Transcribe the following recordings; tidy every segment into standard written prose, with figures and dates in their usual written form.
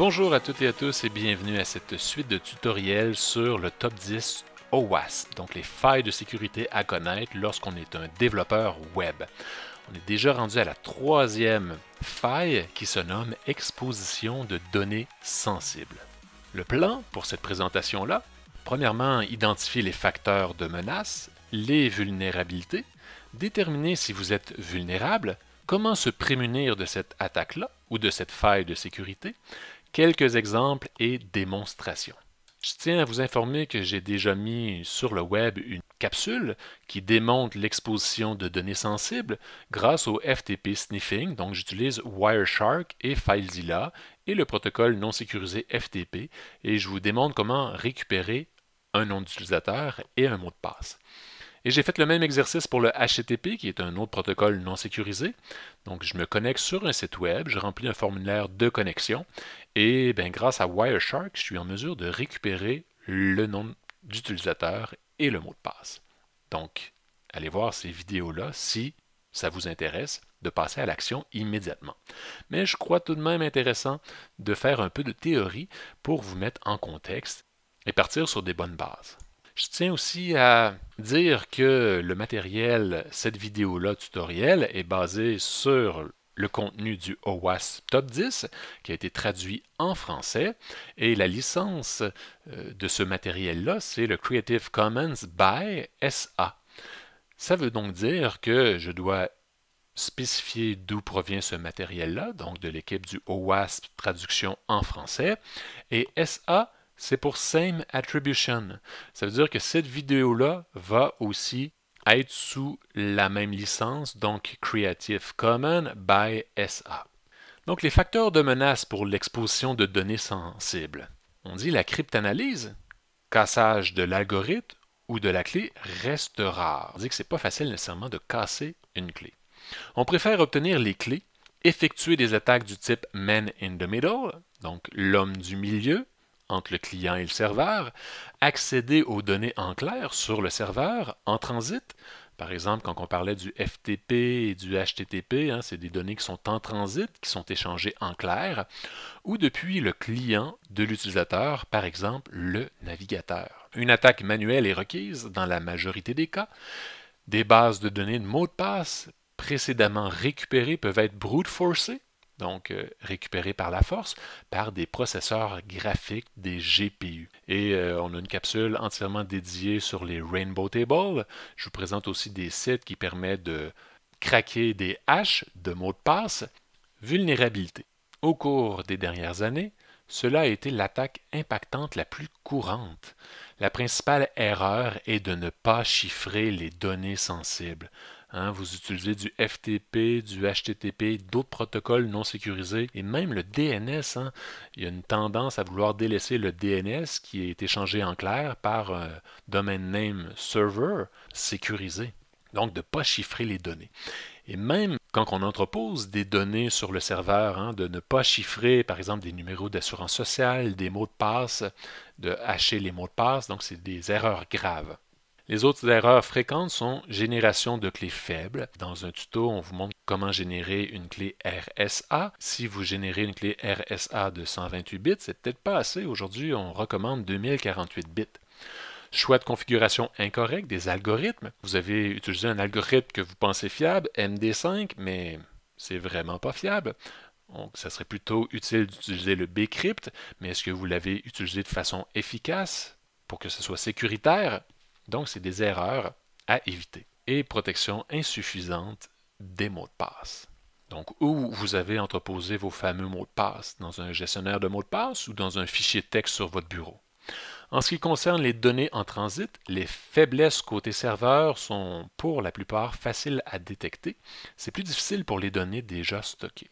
Bonjour à toutes et à tous et bienvenue à cette suite de tutoriels sur le top 10 OWASP, donc les failles de sécurité à connaître lorsqu'on est un développeur web. On est déjà rendu à la troisième faille qui se nomme exposition de données sensibles. Le plan pour cette présentation-là, premièrement, identifier les facteurs de menace, les vulnérabilités, déterminer si vous êtes vulnérable, comment se prémunir de cette attaque-là ou de cette faille de sécurité, quelques exemples et démonstrations. Je tiens à vous informer que j'ai déjà mis sur le web une capsule qui démontre l'exposition de données sensibles grâce au FTP sniffing, donc j'utilise Wireshark et FileZilla et le protocole non sécurisé FTP et je vous démontre comment récupérer un nom d'utilisateur et un mot de passe. Et j'ai fait le même exercice pour le HTTP, qui est un autre protocole non sécurisé. Donc, je me connecte sur un site web, je remplis un formulaire de connexion, et grâce à Wireshark, je suis en mesure de récupérer le nom d'utilisateur et le mot de passe. Donc, allez voir ces vidéos-là si ça vous intéresse de passer à l'action immédiatement. Mais je crois tout de même intéressant de faire un peu de théorie pour vous mettre en contexte et partir sur des bonnes bases. Je tiens aussi à dire que le matériel, cette vidéo-là tutoriel, est basé sur le contenu du OWASP Top 10 qui a été traduit en français et la licence de ce matériel-là, c'est le Creative Commons by SA. Ça veut donc dire que je dois spécifier d'où provient ce matériel-là, donc de l'équipe du OWASP Traduction en français, et SA c'est pour Same Attribution. Ça veut dire que cette vidéo-là va aussi être sous la même licence, donc Creative Commons by SA. Donc les facteurs de menace pour l'exposition de données sensibles. On dit la cryptanalyse, cassage de l'algorithme ou de la clé reste rare. On dit que ce n'est pas facile nécessairement de casser une clé. On préfère obtenir les clés, effectuer des attaques du type man in the middle, donc l'homme du milieu, entre le client et le serveur, accéder aux données en clair sur le serveur en transit. Par exemple, quand on parlait du FTP et du HTTP, c'est des données qui sont en transit, qui sont échangées en clair, ou depuis le client de l'utilisateur, par exemple le navigateur. Une attaque manuelle est requise dans la majorité des cas. Des bases de données de mots de passe précédemment récupérées peuvent être brute forcées, donc récupéré par la force, par des processeurs graphiques, des GPU. Et on a une capsule entièrement dédiée sur les Rainbow Tables. Je vous présente aussi des sites qui permettent de craquer des hashes de mots de passe. Vulnérabilité. Au cours des dernières années, cela a été l'attaque impactante la plus courante. La principale erreur est de ne pas chiffrer les données sensibles. Vous utilisez du FTP, du HTTP, d'autres protocoles non sécurisés et même le DNS. Il y a une tendance à vouloir délaisser le DNS qui est échangé en clair par un domain name server sécurisé. Donc de ne pas chiffrer les données. Et même quand on entrepose des données sur le serveur, de ne pas chiffrer par exemple des numéros d'assurance sociale, des mots de passe, de hacher les mots de passe, donc c'est des erreurs graves. Les autres erreurs fréquentes sont génération de clés faibles. Dans un tuto, on vous montre comment générer une clé RSA. Si vous générez une clé RSA de 128 bits, c'est peut-être pas assez. Aujourd'hui, on recommande 2048 bits. Choix de configuration incorrect des algorithmes. Vous avez utilisé un algorithme que vous pensez fiable, MD5, mais c'est vraiment pas fiable. Donc, ça serait plutôt utile d'utiliser le bcrypt, mais est-ce que vous l'avez utilisé de façon efficace pour que ce soit sécuritaire? Donc, c'est des erreurs à éviter. Et protection insuffisante des mots de passe. Donc, où vous avez entreposé vos fameux mots de passe, dans un gestionnaire de mots de passe ou dans un fichier texte sur votre bureau. En ce qui concerne les données en transit, les faiblesses côté serveur sont pour la plupart faciles à détecter. C'est plus difficile pour les données déjà stockées.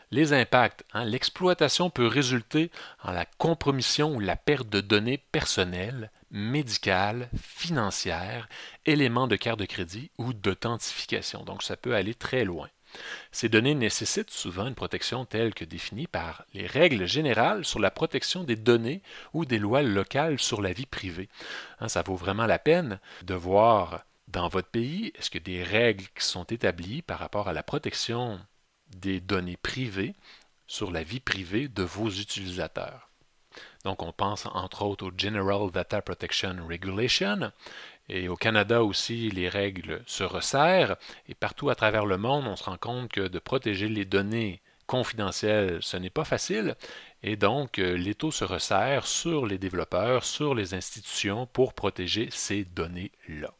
Les impacts. L'exploitation peut résulter en la compromission ou la perte de données personnelles, médicales, financières, éléments de carte de crédit ou d'authentification. Donc, ça peut aller très loin. Ces données nécessitent souvent une protection telle que définie par les règles générales sur la protection des données ou des lois locales sur la vie privée. Ça vaut vraiment la peine de voir dans votre pays, est-ce que des règles qui sont établies par rapport à la protection des données privées sur la vie privée de vos utilisateurs. Donc, on pense entre autres au General Data Protection Regulation, et au Canada aussi, les règles se resserrent, et partout à travers le monde, on se rend compte que de protéger les données confidentielles, ce n'est pas facile, et donc l'étau se resserre sur les développeurs, sur les institutions pour protéger ces données-là.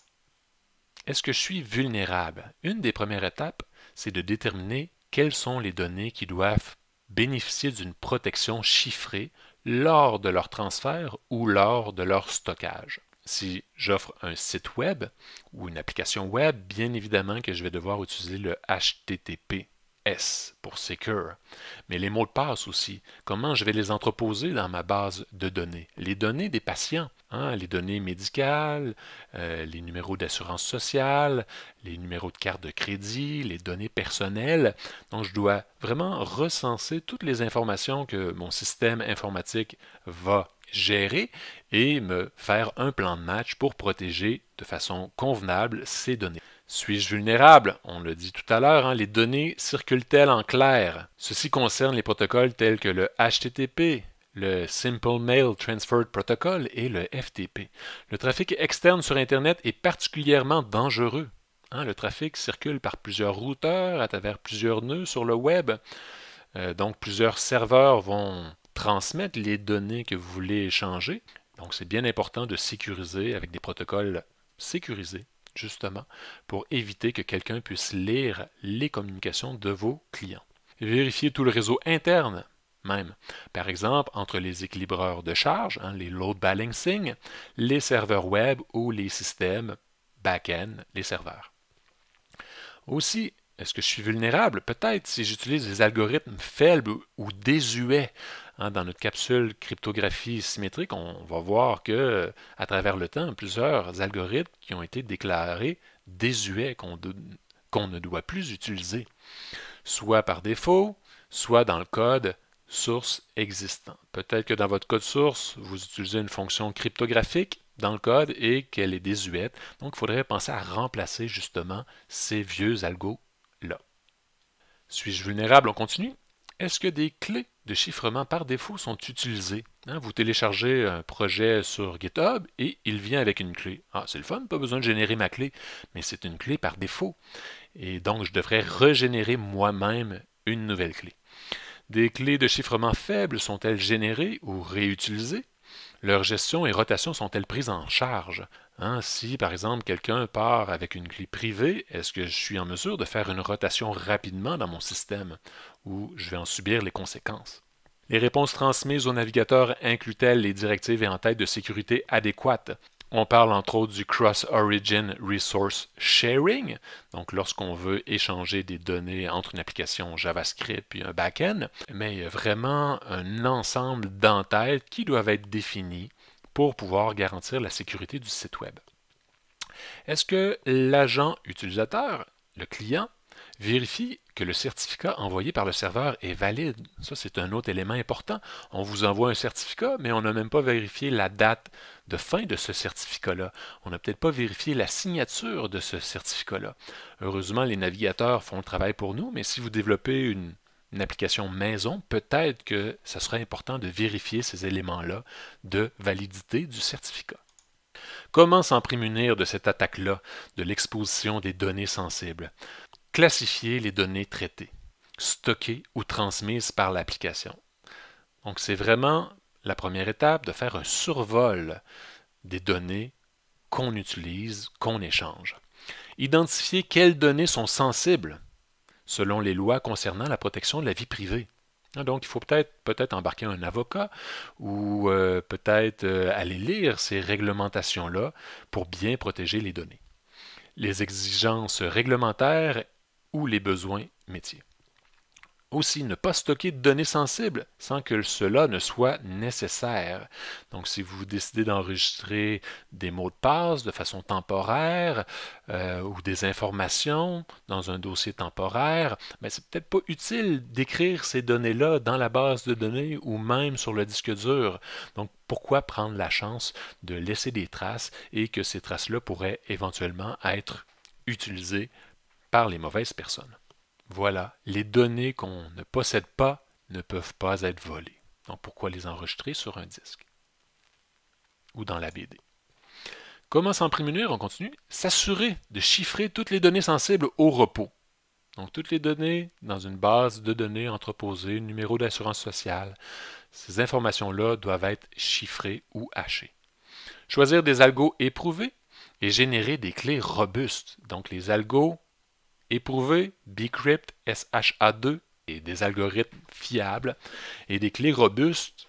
Est-ce que je suis vulnérable? Une des premières étapes, c'est de déterminer quelles sont les données qui doivent bénéficier d'une protection chiffrée lors de leur transfert ou lors de leur stockage. Si j'offre un site web ou une application web, bien évidemment que je vais devoir utiliser le HTTPS pour Secure. Mais les mots de passe aussi, comment je vais les entreposer dans ma base de données? Les données des patients, les données médicales, les numéros d'assurance sociale, les numéros de carte de crédit, les données personnelles. Donc, je dois vraiment recenser toutes les informations que mon système informatique va gérer et me faire un plan de match pour protéger de façon convenable ces données. Suis-je vulnérable? On l'a dit tout à l'heure, les données circulent-elles en clair? Ceci concerne les protocoles tels que le HTTP, le Simple Mail Transfer Protocol et le FTP. Le trafic externe sur Internet est particulièrement dangereux. Le trafic circule par plusieurs routeurs à travers plusieurs nœuds sur le web. Donc, plusieurs serveurs vont transmettre les données que vous voulez échanger. Donc, c'est bien important de sécuriser avec des protocoles sécurisés, justement, pour éviter que quelqu'un puisse lire les communications de vos clients. Vérifiez tout le réseau interne, même. Par exemple, entre les équilibreurs de charge, les load balancing, les serveurs web ou les systèmes back-end, les serveurs. Aussi, est-ce que je suis vulnérable? Peut-être si j'utilise des algorithmes faibles ou désuets. Dans notre capsule cryptographie symétrique, on va voir que, à travers le temps, plusieurs algorithmes qui ont été déclarés désuets qu'on ne doit plus utiliser, soit par défaut, soit dans le code source existant. Peut-être que dans votre code source, vous utilisez une fonction cryptographique dans le code et qu'elle est désuète. Donc, il faudrait penser à remplacer justement ces vieux algos-là. Suis-je vulnérable? On continue. Est-ce que des clés de chiffrement par défaut sont utilisées? Vous téléchargez un projet sur GitHub et il vient avec une clé. C'est le fun, pas besoin de générer ma clé, mais c'est une clé par défaut. Et donc, je devrais régénérer moi-même une nouvelle clé. Des clés de chiffrement faibles sont-elles générées ou réutilisées? Leur gestion et rotation sont-elles prises en charge? Si, par exemple, quelqu'un part avec une clé privée, est-ce que je suis en mesure de faire une rotation rapidement dans mon système ou je vais en subir les conséquences? Les réponses transmises au navigateur incluent-elles les directives et en-têtes de sécurité adéquates? On parle entre autres du Cross-Origin Resource Sharing, donc lorsqu'on veut échanger des données entre une application JavaScript et un back-end, mais il y a vraiment un ensemble d'entêtes qui doivent être définies pour pouvoir garantir la sécurité du site web. Est-ce que l'agent utilisateur, le client, vérifie que le certificat envoyé par le serveur est valide? Ça, c'est un autre élément important. On vous envoie un certificat, mais on n'a même pas vérifié la date de fin de ce certificat-là. On n'a peut-être pas vérifié la signature de ce certificat-là. Heureusement, les navigateurs font le travail pour nous, mais si vous développez une application maison, peut-être que ce serait important de vérifier ces éléments-là de validité du certificat. Comment s'en prémunir de cette attaque-là, de l'exposition des données sensibles? Classifier les données traitées, stockées ou transmises par l'application. Donc, c'est vraiment la première étape de faire un survol des données qu'on utilise, qu'on échange. Identifier quelles données sont sensibles selon les lois concernant la protection de la vie privée. Donc, il faut peut-être embarquer un avocat ou peut-être aller lire ces réglementations-là pour bien protéger les données. Les exigences réglementaires ou les besoins métiers. Aussi, ne pas stocker de données sensibles sans que cela ne soit nécessaire. Donc, si vous décidez d'enregistrer des mots de passe de façon temporaire ou des informations dans un dossier temporaire, mais c'est peut-être pas utile d'écrire ces données-là dans la base de données ou même sur le disque dur. Donc, pourquoi prendre la chance de laisser des traces et que ces traces-là pourraient éventuellement être utilisées par les mauvaises personnes? Voilà, les données qu'on ne possède pas ne peuvent pas être volés. Donc pourquoi les enregistrer sur un disque ou dans la BD? Comment s'en prémunir? On continue. S'assurer de chiffrer toutes les données sensibles au repos. Donc toutes les données dans une base de données entreposée, numéro d'assurance sociale, ces informations-là doivent être chiffrées ou hachées. Choisir des algos éprouvés et générer des clés robustes. Donc les algos éprouvés, Bcrypt, SHA-2 et des algorithmes fiables. Et des clés robustes,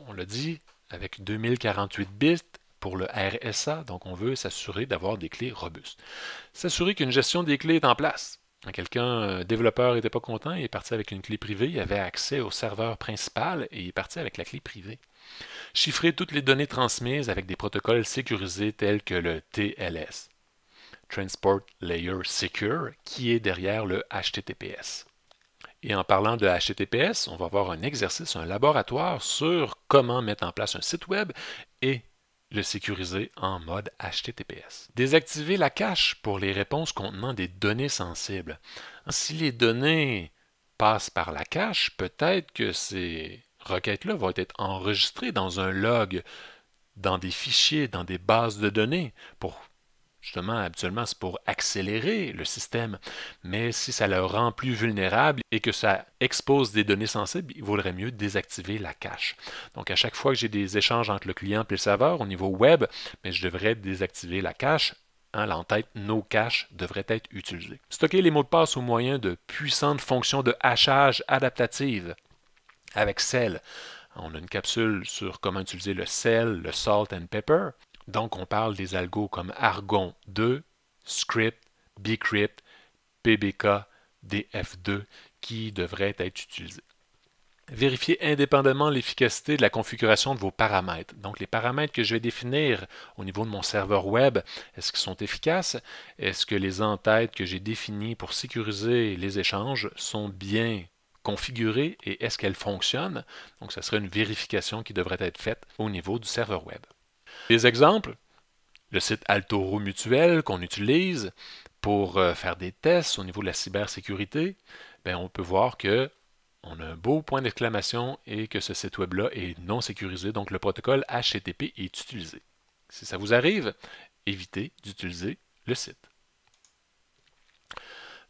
on l'a dit, avec 2048 bits pour le RSA, donc on veut s'assurer d'avoir des clés robustes. S'assurer qu'une gestion des clés est en place. Quelqu'un, un développeur n'était pas content, il est parti avec une clé privée, il avait accès au serveur principal et il est parti avec la clé privée. Chiffrer toutes les données transmises avec des protocoles sécurisés tels que le TLS, Transport Layer Secure, qui est derrière le HTTPS. Et en parlant de HTTPS, on va avoir un exercice, un laboratoire sur comment mettre en place un site web et le sécuriser en mode HTTPS. Désactiver la cache pour les réponses contenant des données sensibles. Si les données passent par la cache, peut-être que ces requêtes-là vont être enregistrées dans un log, dans des fichiers, dans des bases de données pour justement, habituellement, c'est pour accélérer le système, mais si ça le rend plus vulnérable et que ça expose des données sensibles, il vaudrait mieux désactiver la cache. Donc, à chaque fois que j'ai des échanges entre le client et le serveur au niveau web, mais je devrais désactiver la cache. Là en tête, no cache devrait être utilisé. Stocker les mots de passe au moyen de puissantes fonctions de hachage adaptatives avec Cell. On a une capsule sur comment utiliser le Cell, le Salt and Pepper. Donc, on parle des algos comme Argon 2, Script, Bcrypt, PBK, DF2 qui devraient être utilisés. Vérifiez indépendamment l'efficacité de la configuration de vos paramètres. Donc, les paramètres que je vais définir au niveau de mon serveur web, est-ce qu'ils sont efficaces? Est-ce que les entêtes que j'ai définies pour sécuriser les échanges sont bien configurées et est-ce qu'elles fonctionnent? Donc, ce serait une vérification qui devrait être faite au niveau du serveur web. Des exemples, le site Altoro Mutuel qu'on utilise pour faire des tests au niveau de la cybersécurité, on peut voir que on a un beau point d'exclamation et que ce site web-là est non sécurisé, donc le protocole HTTP est utilisé. Si ça vous arrive, évitez d'utiliser le site.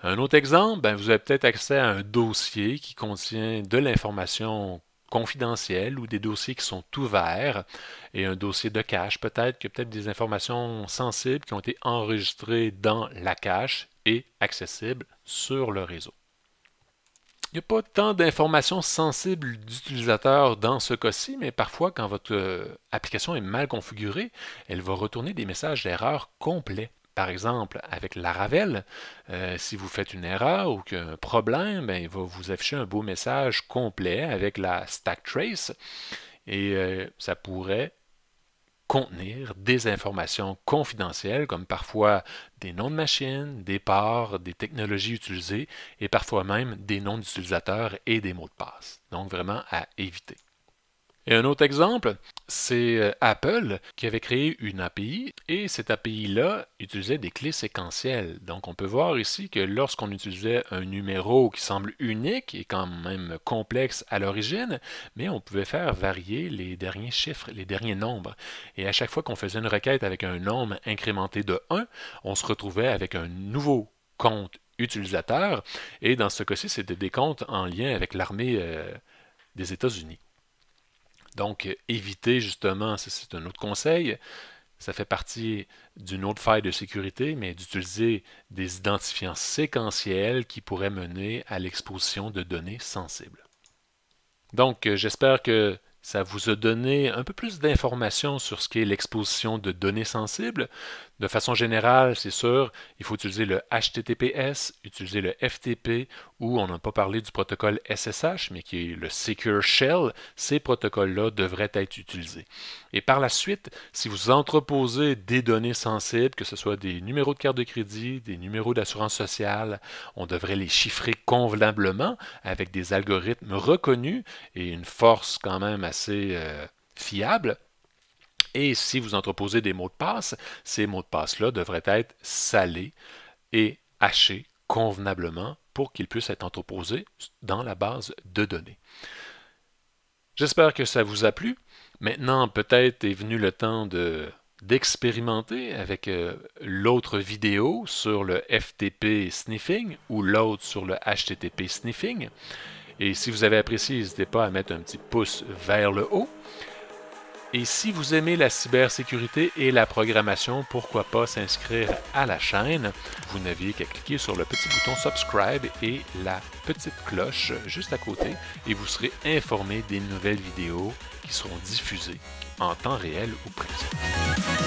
Un autre exemple, vous avez peut-être accès à un dossier qui contient de l'information confidentielle ou des dossiers qui sont ouverts et un dossier de cache, peut-être des informations sensibles qui ont été enregistrées dans la cache et accessibles sur le réseau. Il n'y a pas tant d'informations sensibles d'utilisateurs dans ce cas-ci, mais parfois quand votre application est mal configurée, elle va retourner des messages d'erreur complets. Par exemple, avec Laravel, si vous faites une erreur ou qu'il y a un problème, il va vous afficher un beau message complet avec la stack trace et ça pourrait contenir des informations confidentielles comme parfois des noms de machines, des ports, des technologies utilisées et parfois même des noms d'utilisateurs et des mots de passe. Donc vraiment à éviter. Et un autre exemple, c'est Apple qui avait créé une API et cette API-là utilisait des clés séquentielles. Donc on peut voir ici que lorsqu'on utilisait un numéro qui semble unique et quand même complexe à l'origine, mais on pouvait faire varier les derniers chiffres, les derniers nombres. Et à chaque fois qu'on faisait une requête avec un nombre incrémenté de 1, on se retrouvait avec un nouveau compte utilisateur et dans ce cas-ci, c'était des comptes en lien avec l'armée des États-Unis. Donc, éviter justement, c'est un autre conseil, ça fait partie d'une autre faille de sécurité, mais d'utiliser des identifiants séquentiels qui pourraient mener à l'exposition de données sensibles. Donc, j'espère que ça vous a donné un peu plus d'informations sur ce qu'est l'exposition de données sensibles. De façon générale, c'est sûr, il faut utiliser le HTTPS, utiliser le FTP, ou on n'a pas parlé du protocole SSH, mais qui est le Secure Shell. Ces protocoles-là devraient être utilisés. Et par la suite, si vous entreposez des données sensibles, que ce soit des numéros de carte de crédit, des numéros d'assurance sociale, on devrait les chiffrer convenablement avec des algorithmes reconnus et une force quand même assez fiable. Et si vous entreposez des mots de passe, ces mots de passe-là devraient être salés et hachés convenablement pour qu'ils puissent être entreposés dans la base de données. J'espère que ça vous a plu. Maintenant, peut-être est venu le temps d'expérimenter avec l'autre vidéo sur le FTP sniffing ou l'autre sur le HTTP sniffing. Et si vous avez apprécié, n'hésitez pas à mettre un petit pouce vers le haut. Et si vous aimez la cybersécurité et la programmation, pourquoi pas s'inscrire à la chaîne. Vous n'aviez qu'à cliquer sur le petit bouton subscribe et la petite cloche juste à côté et vous serez informé des nouvelles vidéos qui seront diffusées en temps réel ou presque.